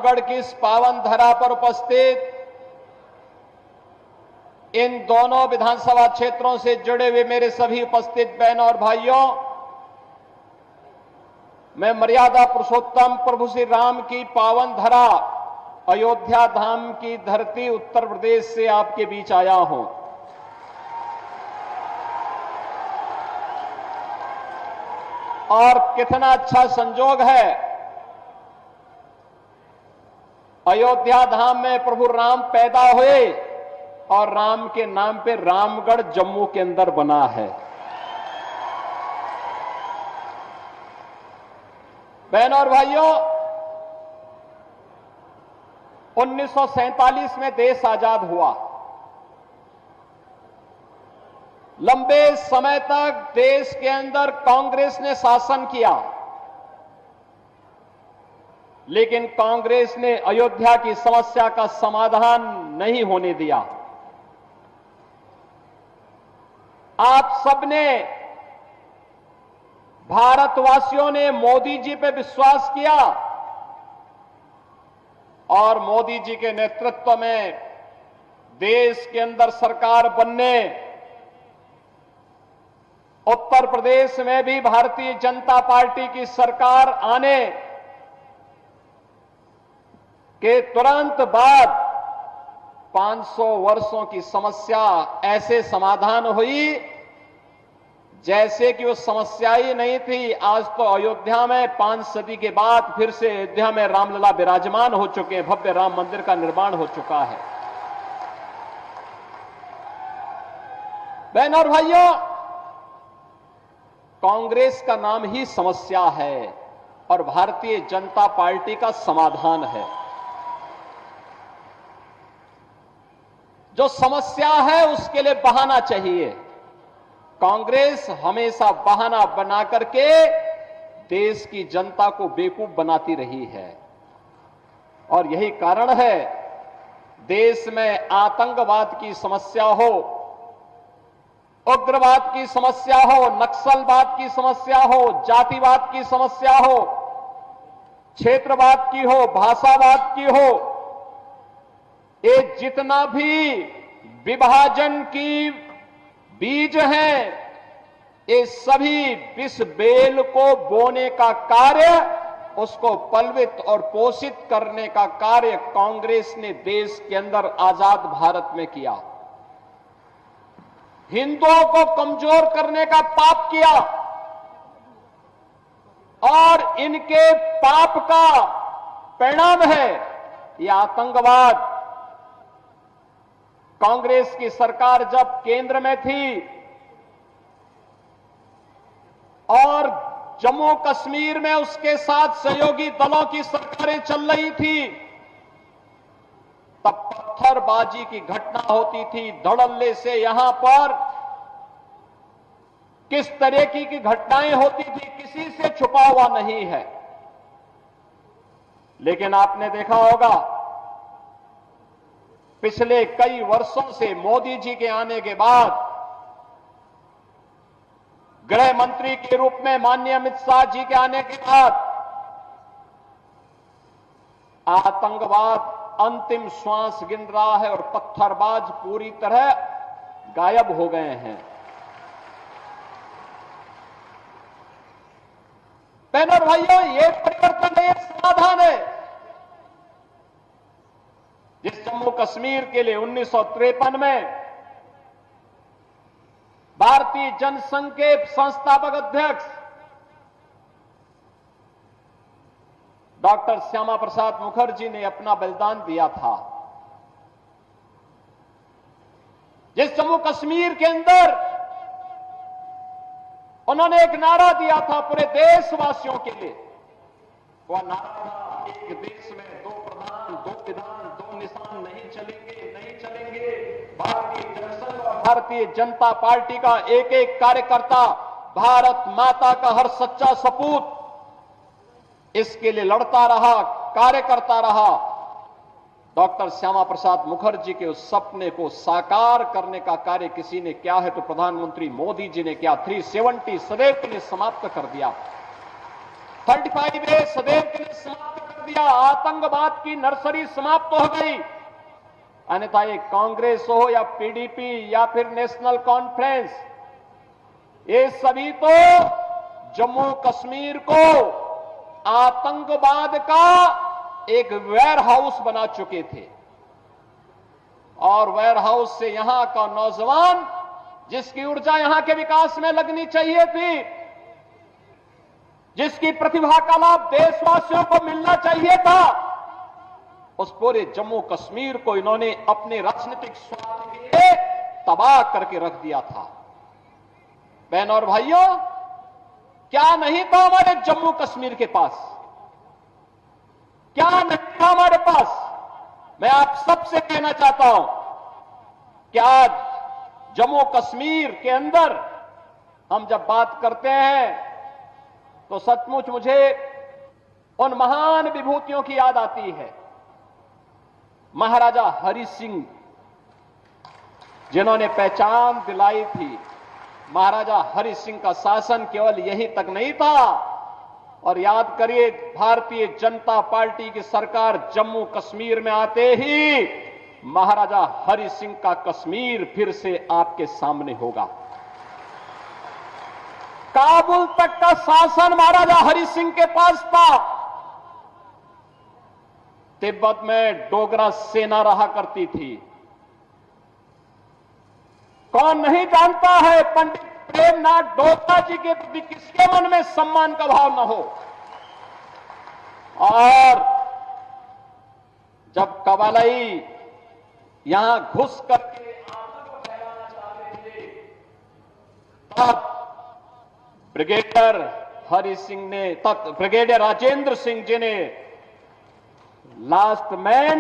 रामगढ़ की इस पावन धरा पर उपस्थित इन दोनों विधानसभा क्षेत्रों से जुड़े हुए मेरे सभी उपस्थित बहनों और भाइयों, मैं मर्यादा पुरुषोत्तम प्रभु श्री राम की पावन धरा अयोध्या धाम की धरती उत्तर प्रदेश से आपके बीच आया हूं। और कितना अच्छा संजोग है, अयोध्या धाम में प्रभु राम पैदा हुए और राम के नाम पे रामगढ़ जम्मू के अंदर बना है। बहनों और भाइयों, 1947 में देश आजाद हुआ। लंबे समय तक देश के अंदर कांग्रेस ने शासन किया, लेकिन कांग्रेस ने अयोध्या की समस्या का समाधान नहीं होने दिया। आप सबने, भारतवासियों ने मोदी जी पे विश्वास किया और मोदी जी के नेतृत्व में देश के अंदर सरकार बनने, उत्तर प्रदेश में भी भारतीय जनता पार्टी की सरकार आने के तुरंत बाद 500 वर्षों की समस्या ऐसे समाधान हुई जैसे कि वो समस्या ही नहीं थी। आज तो अयोध्या में 5 सदी के बाद फिर से अयोध्या में रामलला विराजमान हो चुके हैं, भव्य राम मंदिर का निर्माण हो चुका है। बहनों और भाइयों, कांग्रेस का नाम ही समस्या है और भारतीय जनता पार्टी का समाधान है। जो समस्या है उसके लिए बहाना चाहिए। कांग्रेस हमेशा बहाना बना करके देश की जनता को बेवकूफ बनाती रही है और यही कारण है देश में आतंकवाद की समस्या हो, उग्रवाद की समस्या हो, नक्सलवाद की समस्या हो, जातिवाद की समस्या हो, क्षेत्रवाद की हो, भाषावाद की हो, ये जितना भी विभाजन की बीज हैं, ये सभी विष बेल को बोने का कार्य, उसको पलवित और पोषित करने का कार्य कांग्रेस ने देश के अंदर आजाद भारत में किया। हिंदुओं को कमजोर करने का पाप किया और इनके पाप का परिणाम है यह आतंकवाद। कांग्रेस की सरकार जब केंद्र में थी और जम्मू कश्मीर में उसके साथ सहयोगी दलों की सरकारें चल रही थी, तब पत्थरबाजी की घटना होती थी। धड़ल्ले से यहां पर किस तरह की घटनाएं होती थी किसी से छुपा हुआ नहीं है। लेकिन आपने देखा होगा पिछले कई वर्षों से मोदी जी के आने के बाद गृह मंत्री के रूप में माननीय अमित शाह जी के आने के बाद आतंकवाद अंतिम श्वास गिन रहा है और पत्थरबाज पूरी तरह गायब हो गए हैं। बहनों और भाइयों, ये परिवर्तन है, समाधान है। जिस जम्मू कश्मीर के लिए 1953 में भारतीय जनसंघ के संस्थापक अध्यक्ष डॉक्टर श्यामा प्रसाद मुखर्जी ने अपना बलिदान दिया था, जिस जम्मू कश्मीर के अंदर उन्होंने एक नारा दिया था पूरे देशवासियों के लिए, वह नारा था, एक देश में 2 प्रधान 2 विधान 2 निशान नहीं चलेंगे, नहीं चलेंगे। भारतीय जनसंघ और भारतीय जनता पार्टी का एक एक कार्यकर्ता भारत माता का हर सच्चा सपूत इसके लिए लड़ता रहा, कार्य करता रहा। डॉक्टर श्यामा प्रसाद मुखर्जी के उस सपने को साकार करने का कार्य किसी ने किया है तो प्रधानमंत्री मोदी जी ने किया। 370 सदैव के लिए समाप्त कर दिया, 35A सदैव के लिए समाप्त कर दिया, आतंकवाद की नर्सरी समाप्त हो गई। अन्यथा ये कांग्रेस हो या पीडीपी या फिर नेशनल कॉन्फ्रेंस, ये सभी तो जम्मू कश्मीर को आतंकवाद का एक वेयर हाउस बना चुके थे। और वेयर हाउस से यहां का नौजवान, जिसकी ऊर्जा यहां के विकास में लगनी चाहिए थी, जिसकी प्रतिभा का लाभ देशवासियों को मिलना चाहिए था, उस पूरे जम्मू कश्मीर को इन्होंने अपने राजनीतिक स्वार्थ के लिए तबाह करके रख दिया था। बहनों और भाइयों, क्या नहीं था हमारे जम्मू कश्मीर के पास? क्या नहीं था हमारे पास? मैं आप सबसे कहना चाहता हूं कि आज जम्मू कश्मीर के अंदर हम जब बात करते हैं तो सचमुच मुझे उन महान विभूतियों की याद आती है। महाराजा हरि सिंह, जिन्होंने पहचान दिलाई थी। महाराजा हरि सिंह का शासन केवल यहीं तक नहीं था। और याद करिए, भारतीय जनता पार्टी की सरकार जम्मू कश्मीर में आते ही महाराजा हरि सिंह का कश्मीर फिर से आपके सामने होगा। काबुल तक का शासन महाराजा हरि सिंह के पास था। तिब्बत में डोगरा सेना रहा करती थी। कौन नहीं जानता है पंडित प्रेमनाथ डोगरा जी के प्रति किसके मन में सम्मान का भाव न हो। और जब कबालाई यहां घुस करके आतंक फैलाना चाहते थे, तब ब्रिगेडियर हरि सिंह ने, तब ब्रिगेडियर राजेंद्र सिंह जी ने last man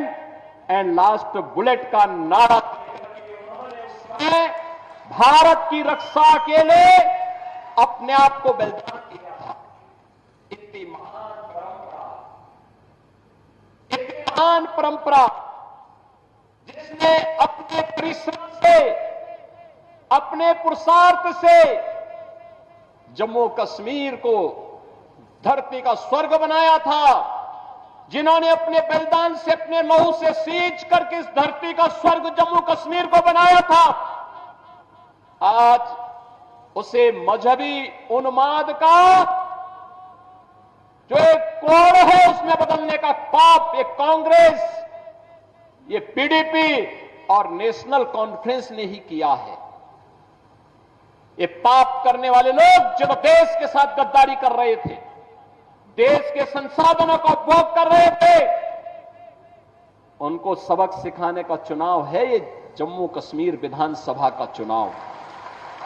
and last bullet का नारा भारत की रक्षा के लिए अपने आप को बलिदान किया था। इतनी महान परंपरा जिसने अपने परिश्रम से, अपने पुरुषार्थ से जम्मू कश्मीर को धरती का स्वर्ग बनाया था, जिन्होंने अपने बलिदान से, अपने लहू से सींच करके इस धरती का स्वर्ग जम्मू कश्मीर को बनाया था, आज उसे मजहबी उन्माद का जो एक कोण है उसमें बदलने का पाप ये कांग्रेस, ये पीडीपी और नेशनल कॉन्फ्रेंस ने ही किया है। ये पाप करने वाले लोग जो देश के साथ गद्दारी कर रहे थे, देश के संसाधनों का उपभोग कर रहे थे, उनको सबक सिखाने का चुनाव है ये जम्मू कश्मीर विधानसभा का चुनाव।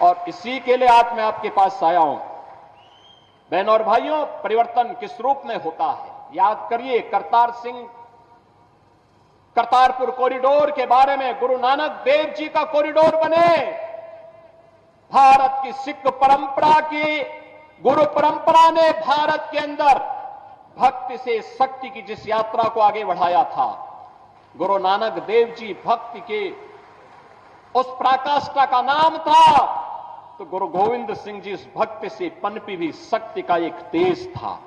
और इसी के लिए आज मैं आपके पास आया हूं। बहनों और भाइयों, परिवर्तन किस रूप में होता है? याद करिए, करतारपुर कॉरिडोर के बारे में, गुरु नानक देव जी का कॉरिडोर बने, भारत की सिख परंपरा की गुरु परंपरा ने भारत के अंदर भक्ति से शक्ति की जिस यात्रा को आगे बढ़ाया था, गुरु नानक देव जी भक्ति के उस पराकाष्ठा का नाम था, तो गुरु गोविंद सिंह जी इस भक्ति से पनपी हुई शक्ति का एक तेज था।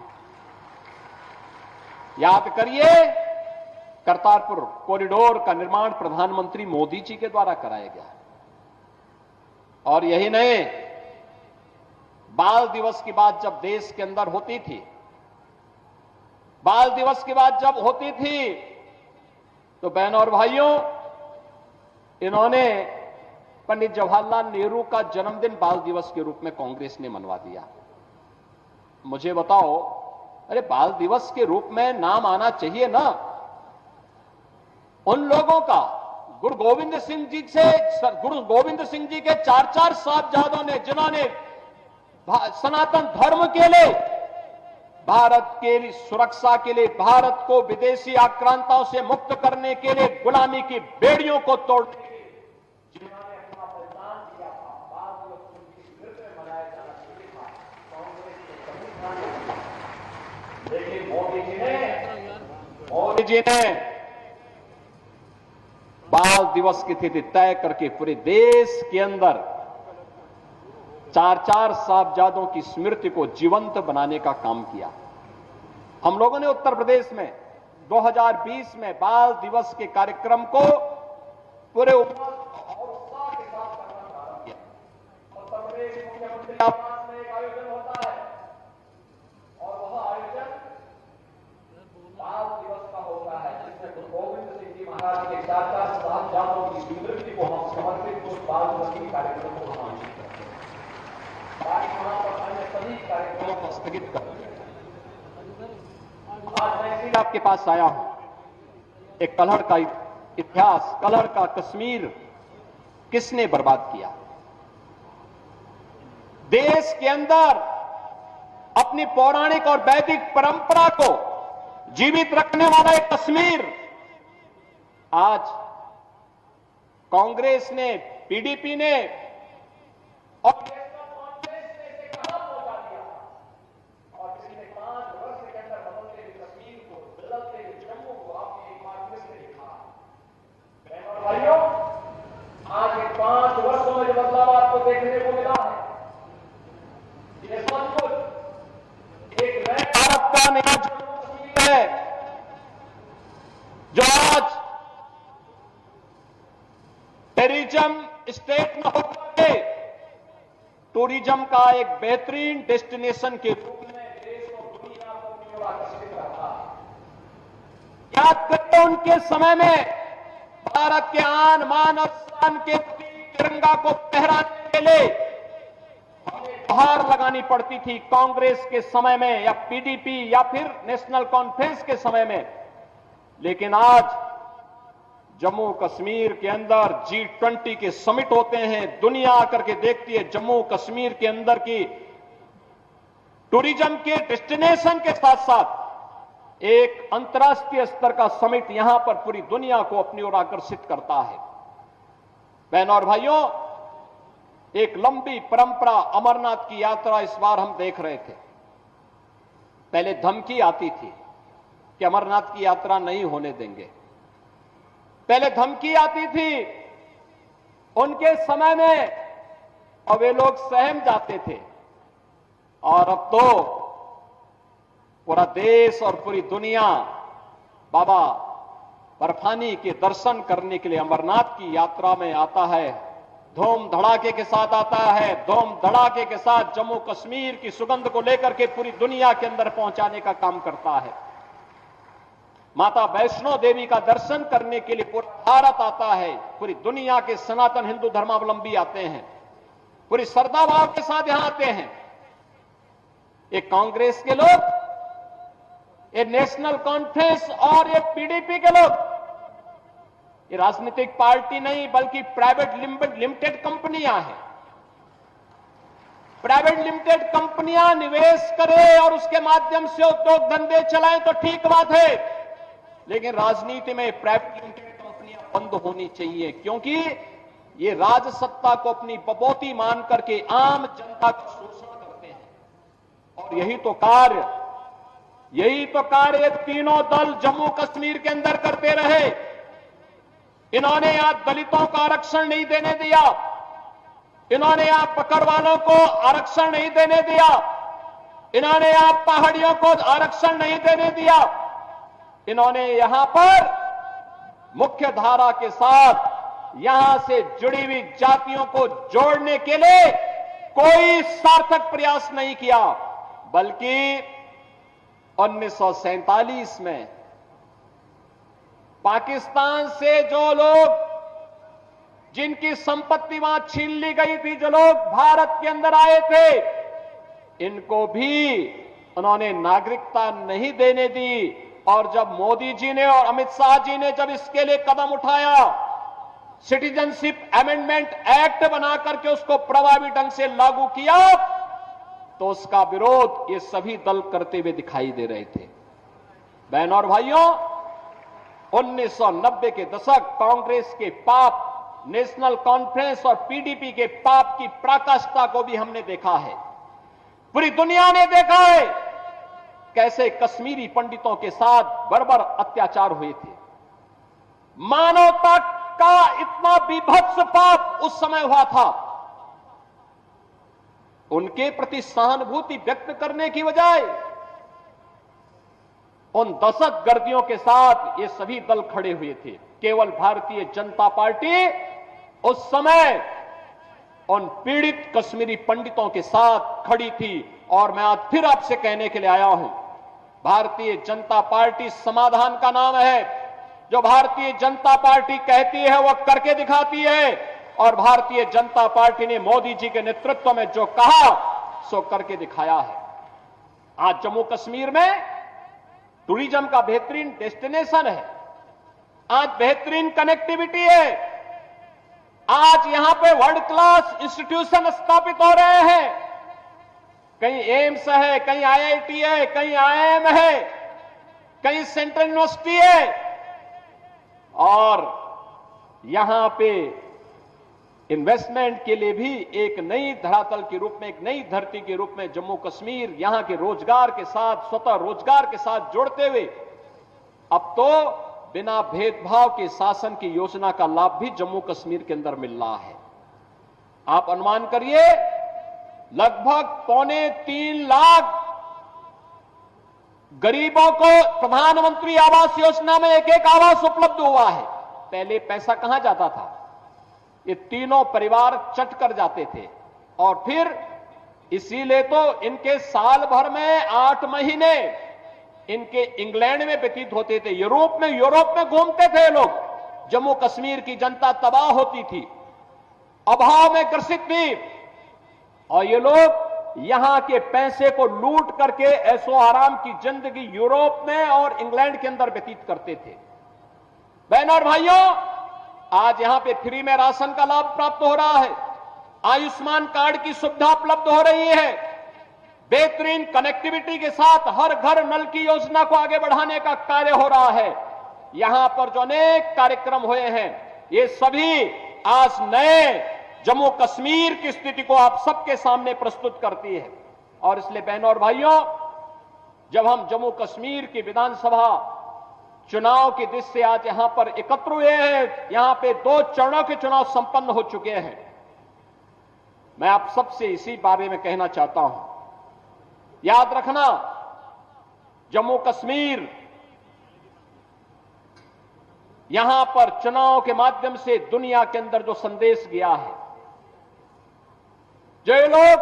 याद करिए, करतारपुर कॉरिडोर का निर्माण प्रधानमंत्री मोदी जी के द्वारा कराया गया। और यही नहीं, बाल दिवस की बात जब देश के अंदर होती थी, बाल दिवस की बात जब होती थी, तो बहनों और भाइयों, इन्होंने पंडित जवाहरलाल नेहरू का जन्मदिन बाल दिवस के रूप में कांग्रेस ने मनवा दिया। मुझे बताओ, अरे बाल दिवस के रूप में नाम आना चाहिए ना उन लोगों का। गुरु गोविंद सिंह जी के 4 साहबजादों ने, जिन्होंने सनातन धर्म के लिए, भारत के लिए सुरक्षा के लिए, भारत को विदेशी आक्रांताओं से मुक्त करने के लिए, गुलामी की बेड़ियों को तोड़ने के लिए जिन्होंने अपना बलिदान दिया था, बाद में उनकी स्मृति में मनाया जाना चाहिए था। कांग्रेस के कभी लेकिन मोदी जी ने बाल दिवस की तिथि तय करके पूरे देश के अंदर 4 साहबजादों की स्मृति को जीवंत बनाने का काम किया। हम लोगों ने उत्तर प्रदेश में 2020 में बाल दिवस के कार्यक्रम को पूरे और उत्साह के साथ करना प्रारंभ किया। और प्रदेश मुख्यमंत्री आवास में एक आयोजन होता है और वह आयोजन बाल दिवस का होता है, जिसमें गुरु गोविंद सिंह जी महाराज के 4 साहिबजादों की स्मृति को हम समर्पित उस बाल दिवस के कार्यक्रम को आयोजित करते हैं। बाकी वहां पर अन्य सभी कार्यक्रमों को स्थगित कर दिया। आज मैं इसीलिए आपके पास आया हूं, एक कलहड़ का इतिहास, कलहड़ का कश्मीर किसने बर्बाद किया। देश के अंदर अपनी पौराणिक और वैदिक परंपरा को जीवित रखने वाला एक कश्मीर आज कांग्रेस ने, पीडीपी ने और कांग्रेस ने इसे कहां पहुंचा दिया। और पिछले 5 वर्ष के अंदर बदलते हुए कश्मीर को, बदलते हुए जम्मू को आपने एक बार फिर से देखा। बहनों और भाइयों, आज के 5 वर्षों में जो बदलाव आपको देखने को मिला है, ये सचमुच एक नए भारत का नया जम्मू कश्मीर है, जो आज टूरिज्म स्टेट में होकर के टूरिज्म का एक बेहतरीन डेस्टिनेशन के रूप में देश और दुनिया को अपनी ओर आकर्षित रखा। याद करें उनके समय में भारत के आन मान और शान के प्रतीक तिरंगा को फहराने के लिए हमें गुहार लगानी पड़ती थी कांग्रेस के समय में या पीडीपी या फिर नेशनल कॉन्फ्रेंस के समय में। लेकिन आज जम्मू कश्मीर के अंदर G20 के समिट होते हैं, दुनिया आकर के देखती है जम्मू कश्मीर के अंदर की टूरिज्म के डेस्टिनेशन के साथ साथ एक अंतर्राष्ट्रीय स्तर का समिट यहां पर पूरी दुनिया को अपनी ओर आकर्षित करता है। बहनों और भाइयों, एक लंबी परंपरा अमरनाथ की यात्रा इस बार हम देख रहे थे। पहले धमकी आती थी कि अमरनाथ की यात्रा नहीं होने देंगे, पहले धमकी आती थी उनके समय में और वे लोग सहम जाते थे। और अब तो पूरा देश और पूरी दुनिया बाबा बर्फानी के दर्शन करने के लिए अमरनाथ की यात्रा में आता है। धूम धड़ाके के साथ आता है, धूम धड़ाके के साथ जम्मू कश्मीर की सुगंध को लेकर के पूरी दुनिया के अंदर पहुंचाने का काम करता है। माता वैष्णो देवी का दर्शन करने के लिए पूरा भारत आता है, पूरी दुनिया के सनातन हिंदू धर्मावलंबी आते हैं, पूरी श्रद्धा भाव के साथ यहां आते हैं। ये कांग्रेस के लोग, ये नेशनल कॉन्फ्रेंस और ये पीडीपी के लोग, ये राजनीतिक पार्टी नहीं बल्कि प्राइवेट लिमिटेड कंपनियां हैं। प्राइवेट लिमिटेड कंपनियां निवेश करें और उसके माध्यम से उद्योग धंधे चलाएं तो ठीक बात है, लेकिन राजनीति में प्राइवेट लिमिटेड कंपनियां बंद होनी चाहिए, क्योंकि ये राजसत्ता को अपनी बपौती मान करके आम जनता का शोषण करते हैं। और यही तो कार्य तीनों दल जम्मू कश्मीर के अंदर करते रहे। इन्होंने यहां दलितों को आरक्षण नहीं देने दिया, इन्होंने यहां पकड़वालों को आरक्षण नहीं देने दिया, इन्होंने यहां पहाड़ियों को आरक्षण नहीं देने दिया, इन्होंने यहां पर मुख्य धारा के साथ यहां से जुड़ी हुई जातियों को जोड़ने के लिए कोई सार्थक प्रयास नहीं किया, बल्कि 1947 में पाकिस्तान से जो लोग, जिनकी संपत्ति वहां छीन ली गई थी, जो लोग भारत के अंदर आए थे, इनको भी उन्होंने नागरिकता नहीं देने दी। और जब मोदी जी ने और अमित शाह जी ने जब इसके लिए कदम उठाया, सिटीजनशिप अमेंडमेंट एक्ट बना करके उसको प्रभावी ढंग से लागू किया, तो उसका विरोध ये सभी दल करते हुए दिखाई दे रहे थे। बहनों और भाइयों, 1990 के दशक कांग्रेस के पाप, नेशनल कॉन्फ्रेंस और पीडीपी के पाप की पराकाष्ठा को भी हमने देखा है। पूरी दुनिया ने देखा है कैसे कश्मीरी पंडितों के साथ बर्बर अत्याचार हुए थे। मानवता का इतना बीभत्स पाप उस समय हुआ था। उनके प्रति सहानुभूति व्यक्त करने की बजाय उन दहशतगर्दियों के साथ ये सभी दल खड़े हुए थे। केवल भारतीय जनता पार्टी उस समय उन पीड़ित कश्मीरी पंडितों के साथ खड़ी थी। और मैं आज फिर आपसे कहने के लिए आया हूं, भारतीय जनता पार्टी समाधान का नाम है। जो भारतीय जनता पार्टी कहती है वह करके दिखाती है, और भारतीय जनता पार्टी ने मोदी जी के नेतृत्व में जो कहा सो करके दिखाया है। आज जम्मू कश्मीर में टूरिज्म का बेहतरीन डेस्टिनेशन है, आज बेहतरीन कनेक्टिविटी है, आज यहां पे वर्ल्ड क्लास इंस्टीट्यूशन स्थापित हो रहे हैं। कहीं एम्स है, कहीं आईआईटी है, कहीं आईआईएम है, कहीं सेंट्रल यूनिवर्सिटी है, और यहां पे इन्वेस्टमेंट के लिए भी एक नई धरातल के रूप में, एक नई धरती के रूप में जम्मू कश्मीर यहां के रोजगार के साथ, स्वतः रोजगार के साथ जोड़ते हुए अब तो बिना भेदभाव के शासन की योजना का लाभ भी जम्मू कश्मीर के अंदर मिल रहा है। आप अनुमान करिए, लगभग 2.25 लाख गरीबों को प्रधानमंत्री आवास योजना में एक आवास उपलब्ध हुआ है। पहले पैसा कहां जाता था? ये तीनों परिवार चट कर जाते थे, और फिर इसीलिए तो इनके साल भर में 8 महीने इनके इंग्लैंड में व्यतीत होते थे, यूरोप में घूमते थे लोग। जम्मू कश्मीर की जनता तबाह होती थी, अभाव में ग्रसित थी, और ये लोग यहां के पैसे को लूट करके ऐशो आराम की जिंदगी यूरोप में और इंग्लैंड के अंदर व्यतीत करते थे। बहनों और भाइयों, आज यहां पे फ्री में राशन का लाभ प्राप्त हो रहा है, आयुष्मान कार्ड की सुविधा उपलब्ध हो रही है, बेहतरीन कनेक्टिविटी के साथ हर घर नल की योजना को आगे बढ़ाने का कार्य हो रहा है। यहां पर जो अनेक कार्यक्रम हुए हैं, ये सभी आज नए जम्मू कश्मीर की स्थिति को आप सबके सामने प्रस्तुत करती है। और इसलिए बहनों और भाइयों, जब हम जम्मू कश्मीर की विधानसभा चुनाव की दृष्टि से आज यहां पर एकत्र हुए हैं, यहां पे 2 चरणों के चुनाव संपन्न हो चुके हैं, मैं आप सबसे इसी बारे में कहना चाहता हूं। याद रखना, जम्मू कश्मीर यहां पर चुनाव के माध्यम से दुनिया के अंदर जो संदेश गया है, जो ये लोग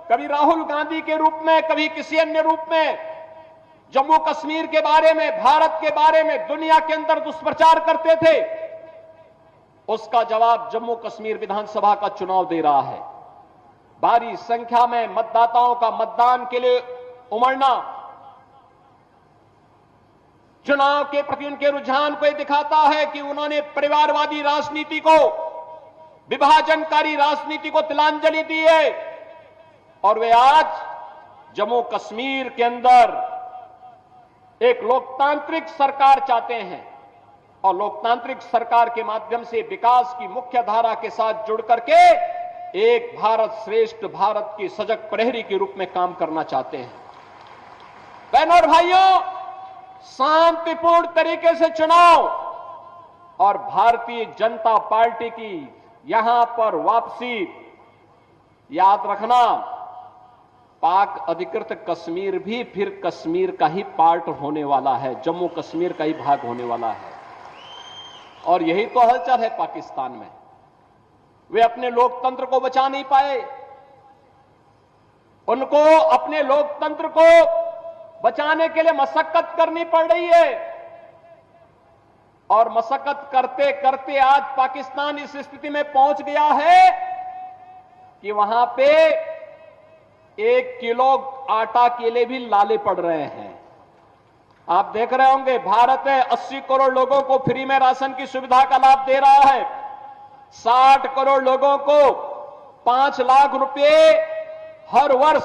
कभी राहुल गांधी के रूप में, कभी किसी अन्य रूप में जम्मू कश्मीर के बारे में, भारत के बारे में दुनिया के अंदर दुष्प्रचार करते थे, उसका जवाब जम्मू कश्मीर विधानसभा का चुनाव दे रहा है। भारी संख्या में मतदाताओं का मतदान के लिए उमड़ना चुनाव के प्रति उनके रुझान को दिखाता है कि उन्होंने परिवारवादी राजनीति को, विभाजनकारी राजनीति को तिलांजलि दी है, और वे आज जम्मू कश्मीर के अंदर एक लोकतांत्रिक सरकार चाहते हैं, और लोकतांत्रिक सरकार के माध्यम से विकास की मुख्य धारा के साथ जुड़ करके एक भारत श्रेष्ठ भारत की सजग प्रहरी के रूप में काम करना चाहते हैं। बहनों और भाइयों, शांतिपूर्ण तरीके से चुनाव और भारतीय जनता पार्टी की यहां पर वापसी, याद रखना, पाक अधिकृत कश्मीर भी फिर कश्मीर का ही पार्ट होने वाला है, जम्मू कश्मीर का ही भाग होने वाला है। और यही तो हलचल है पाकिस्तान में। वे अपने लोकतंत्र को बचा नहीं पाए, उनको अपने लोकतंत्र को बचाने के लिए मशक्कत करनी पड़ रही है, और मशक्कत करते करते आज पाकिस्तान इस स्थिति में पहुंच गया है कि वहां पे 1 किलो आटा के लिए भी लाले पड़ रहे हैं। आप देख रहे होंगे, भारत में 80 करोड़ लोगों को फ्री में राशन की सुविधा का लाभ दे रहा है, 60 करोड़ लोगों को 5 लाख रुपए हर वर्ष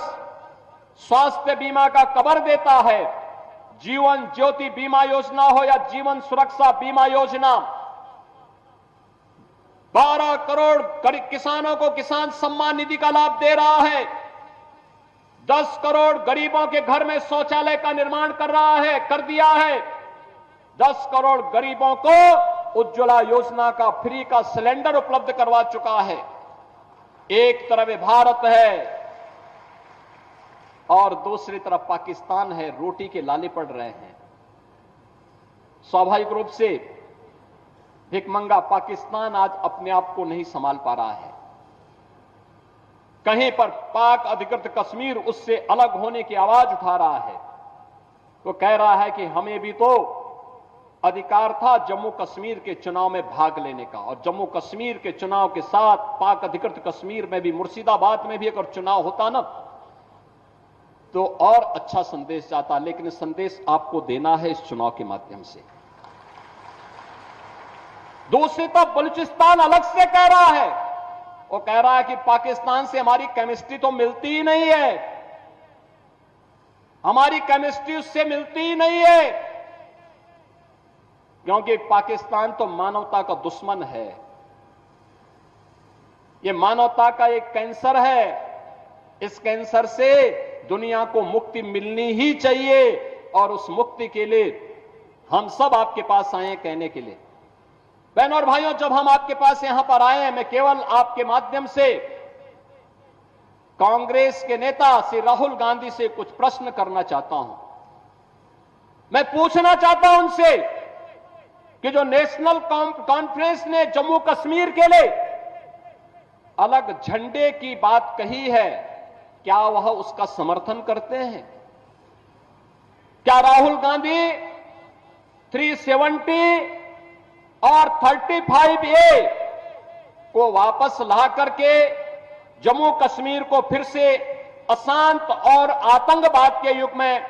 स्वास्थ्य बीमा का कवर देता है। जीवन ज्योति बीमा योजना हो या जीवन सुरक्षा बीमा योजना, 12 करोड़ किसानों को किसान सम्मान निधि का लाभ दे रहा है, 10 करोड़ गरीबों के घर में शौचालय का निर्माण कर दिया है, 10 करोड़ गरीबों को उज्ज्वला योजना का फ्री का सिलेंडर उपलब्ध करवा चुका है। एक तरफ भारत है और दूसरी तरफ पाकिस्तान है, रोटी के लाले पड़ रहे हैं। स्वाभाविक रूप से भिखमंगा पाकिस्तान आज अपने आप को नहीं संभाल पा रहा है। कहीं पर पाक अधिकृत कश्मीर उससे अलग होने की आवाज उठा रहा है। वो कह रहा है कि हमें भी तो अधिकार था जम्मू कश्मीर के चुनाव में भाग लेने का, और जम्मू कश्मीर के चुनाव के साथ पाक अधिकृत कश्मीर में भी, मुर्शिदाबाद में भी अगर चुनाव होता ना तो और अच्छा संदेश जाता। लेकिन संदेश आपको देना है इस चुनाव के माध्यम से। दूसरी तरफ बलूचिस्तान अलग से कह रहा है, वो कह रहा है कि पाकिस्तान से हमारी केमिस्ट्री तो मिलती ही नहीं है, हमारी केमिस्ट्री उससे मिलती ही नहीं है, क्योंकि पाकिस्तान तो मानवता का दुश्मन है, ये मानवता का एक कैंसर है। इस कैंसर से दुनिया को मुक्ति मिलनी ही चाहिए, और उस मुक्ति के लिए हम सब आपके पास आए हैं कहने के लिए। बहनों और भाइयों, जब हम आपके पास यहां पर आए हैं, मैं केवल आपके माध्यम से कांग्रेस के नेता श्री राहुल गांधी से कुछ प्रश्न करना चाहता हूं। मैं पूछना चाहता हूं उनसे कि जो नेशनल कॉन्फ्रेंस ने जम्मू कश्मीर के लिए अलग झंडे की बात कही है, क्या वह उसका समर्थन करते हैं? क्या राहुल गांधी 370 और 35A को वापस ला करके जम्मू कश्मीर को फिर से अशांत और आतंकवाद के युग में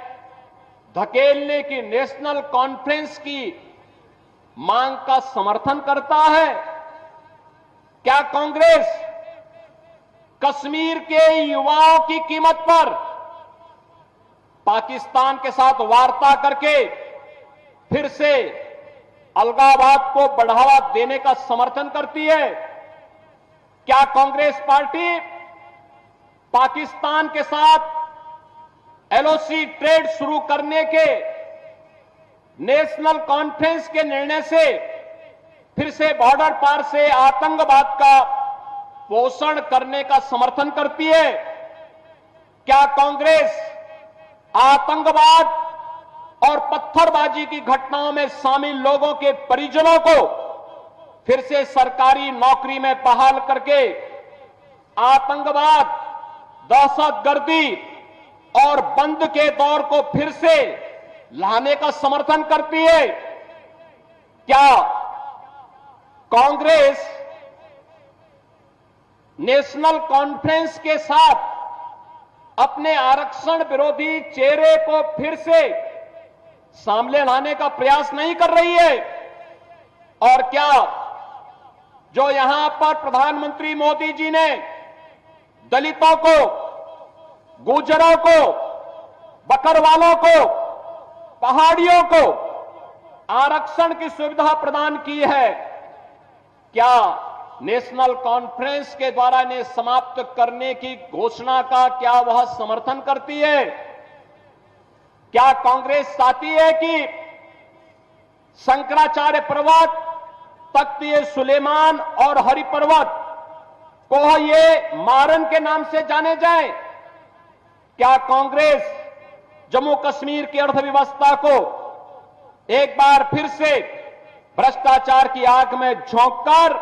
धकेलने की नेशनल कॉन्फ्रेंस की मांग का समर्थन करता है? क्या कांग्रेस कश्मीर के युवाओं की कीमत पर पाकिस्तान के साथ वार्ता करके फिर से अलगाववाद को बढ़ावा देने का समर्थन करती है? क्या कांग्रेस पार्टी पाकिस्तान के साथ एलओसी ट्रेड शुरू करने के नेशनल कॉन्फ्रेंस के निर्णय से फिर से बॉर्डर पार से आतंकवाद का पोषण करने का समर्थन करती है? क्या कांग्रेस आतंकवाद और पत्थरबाजी की घटनाओं में शामिल लोगों के परिजनों को फिर से सरकारी नौकरी में बहाल करके आतंकवाद, दहशतगर्दी और बंद के दौर को फिर से लाने का समर्थन करती है? क्या कांग्रेस नेशनल कॉन्फ्रेंस के साथ अपने आरक्षण विरोधी चेहरे को फिर से सामने लाने का प्रयास नहीं कर रही है? और क्या जो यहां पर प्रधानमंत्री मोदी जी ने दलितों को, गुर्जरों को, बकरवालों को, पहाड़ियों को आरक्षण की सुविधा प्रदान की है, क्या नेशनल कॉन्फ्रेंस के द्वारा इन्हें समाप्त करने की घोषणा का क्या वह समर्थन करती है? क्या कांग्रेस चाहती है कि शंकराचार्य पर्वत, तख्त सुलेमान और हरि पर्वत को ये मारन के नाम से जाने जाए? क्या कांग्रेस जम्मू कश्मीर की अर्थव्यवस्था को एक बार फिर से भ्रष्टाचार की आग में झोंककर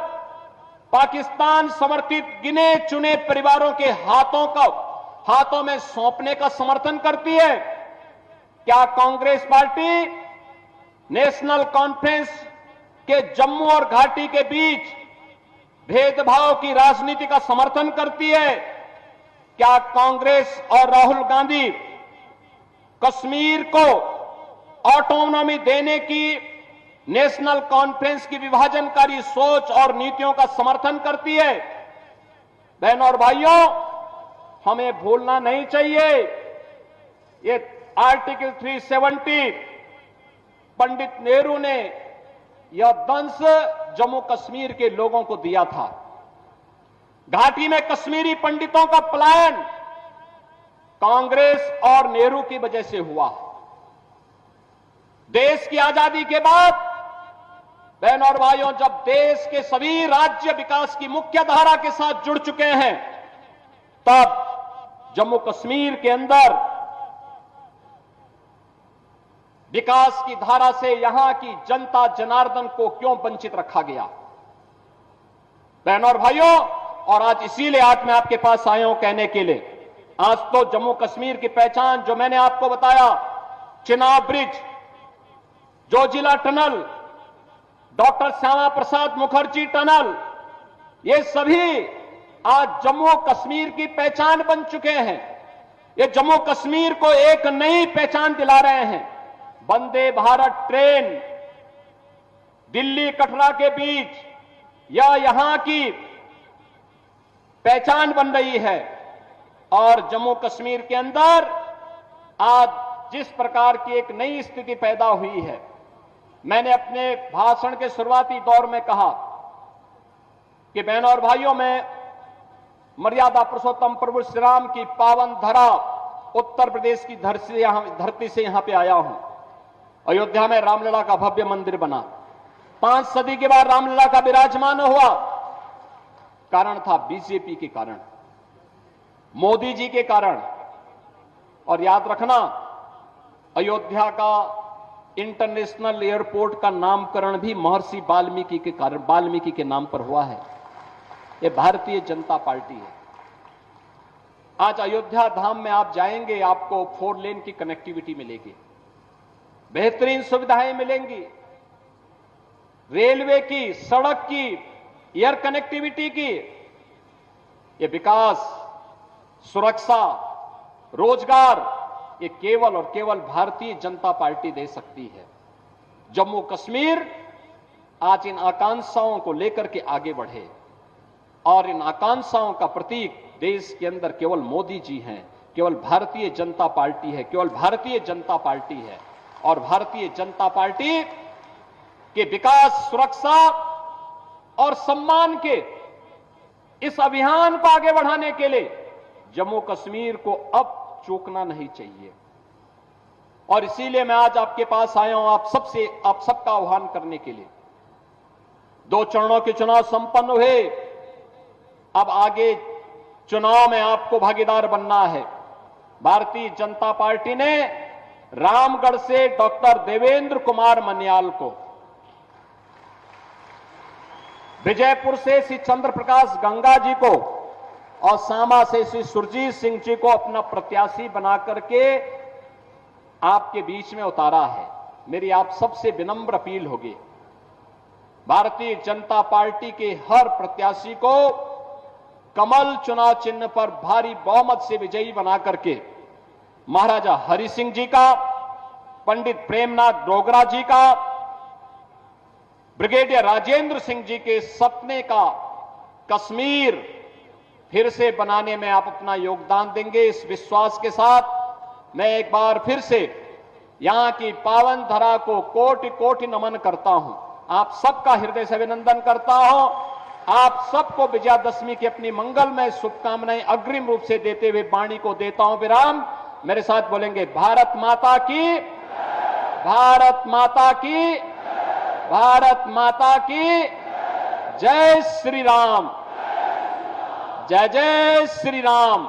पाकिस्तान समर्थित गिने चुने परिवारों के हाथों में सौंपने का समर्थन करती है? क्या कांग्रेस पार्टी नेशनल कॉन्फ्रेंस के जम्मू और घाटी के बीच भेदभाव की राजनीति का समर्थन करती है? क्या कांग्रेस और राहुल गांधी कश्मीर को ऑटोनॉमी देने की नेशनल कॉन्फ्रेंस की विभाजनकारी सोच और नीतियों का समर्थन करती है? बहनों और भाइयों, हमें भूलना नहीं चाहिए, ये आर्टिकल 370 पंडित नेहरू ने यह दंश जम्मू कश्मीर के लोगों को दिया था। घाटी में कश्मीरी पंडितों का पलायन कांग्रेस और नेहरू की वजह से हुआ। देश की आजादी के बाद बहनों और भाइयों, जब देश के सभी राज्य विकास की मुख्य धारा के साथ जुड़ चुके हैं, तब जम्मू कश्मीर के अंदर विकास की धारा से यहां की जनता जनार्दन को क्यों वंचित रखा गया। बहनों और भाइयों, और आज इसीलिए आज मैं आपके पास आया हूं कहने के लिए, आज तो जम्मू कश्मीर की पहचान जो मैंने आपको बताया, Chenab bridge, Zojila tunnel, doctor Shyama Prasad Mukherjee tunnel, ये सभी आज जम्मू कश्मीर की पहचान बन चुके हैं। ये जम्मू कश्मीर को एक नई पहचान दिला रहे हैं। वंदे भारत ट्रेन दिल्ली कटरा के बीच या यहां की पहचान बन रही है। और जम्मू कश्मीर के अंदर आज जिस प्रकार की एक नई स्थिति पैदा हुई है, मैंने अपने भाषण के शुरुआती दौर में कहा कि बहनों और भाइयों, मैं मर्यादा पुरुषोत्तम प्रभु श्री राम की पावन धरा उत्तर प्रदेश की धरती से यहां पे आया हूं। अयोध्या में रामलला का भव्य मंदिर बना, 5 सदी के बाद रामलला का विराजमान हुआ। कारण था बीजेपी के कारण, मोदी जी के कारण। और याद रखना, अयोध्या का इंटरनेशनल एयरपोर्ट का नामकरण भी महर्षि वाल्मीकि के कारण, वाल्मीकि के नाम पर हुआ है। ये भारतीय जनता पार्टी है। आज अयोध्या धाम में आप जाएंगे, आपको 4 लेन की कनेक्टिविटी मिलेगी, बेहतरीन सुविधाएं मिलेंगी, रेलवे की, सड़क की, एयर कनेक्टिविटी की। ये विकास, सुरक्षा, रोजगार, ये केवल और केवल भारतीय जनता पार्टी दे सकती है। जम्मू कश्मीर आज इन आकांक्षाओं को लेकर के आगे बढ़े, और इन आकांक्षाओं का प्रतीक देश के अंदर केवल मोदी जी हैं, केवल भारतीय जनता पार्टी है, केवल भारतीय जनता पार्टी है। और भारतीय जनता पार्टी के विकास, सुरक्षा और सम्मान के इस अभियान को आगे बढ़ाने के लिए जम्मू कश्मीर को अब चूकना नहीं चाहिए। और इसीलिए मैं आज आपके पास आया हूं आप सबका आह्वान करने के लिए। 2 चरणों के चुनाव संपन्न हुए, अब आगे चुनाव में आपको भागीदार बनना है। भारतीय जनता पार्टी ने रामगढ़ से डॉक्टर देवेंद्र कुमार मन्याल को, विजयपुर से श्री चंद्र प्रकाश गंगा जी को और सामा से श्री सुरजीत सिंह जी को अपना प्रत्याशी बना करके आपके बीच में उतारा है। मेरी आप सबसे विनम्र अपील होगी, भारतीय जनता पार्टी के हर प्रत्याशी को कमल चुनाव चिन्ह पर भारी बहुमत से विजयी बना करके महाराजा हरि सिंह जी का, पंडित प्रेमनाथ डोगरा जी का, ब्रिगेडियर राजेंद्र सिंह जी के सपने का कश्मीर फिर से बनाने में आप अपना योगदान देंगे। इस विश्वास के साथ मैं एक बार फिर से यहां की पावन धरा को कोटि कोटि नमन करता हूं। आप सबका हृदय से अभिनंदन करता हूं। आप सबको विजयादशमी की अपनी मंगलमय शुभकामनाएं अग्रिम रूप से देते हुए वाणी को देता हूं विराम। मेरे साथ बोलेंगे, भारत माता की, भारत माता की, भारत माता की जय श्री राम, जय जय श्री राम।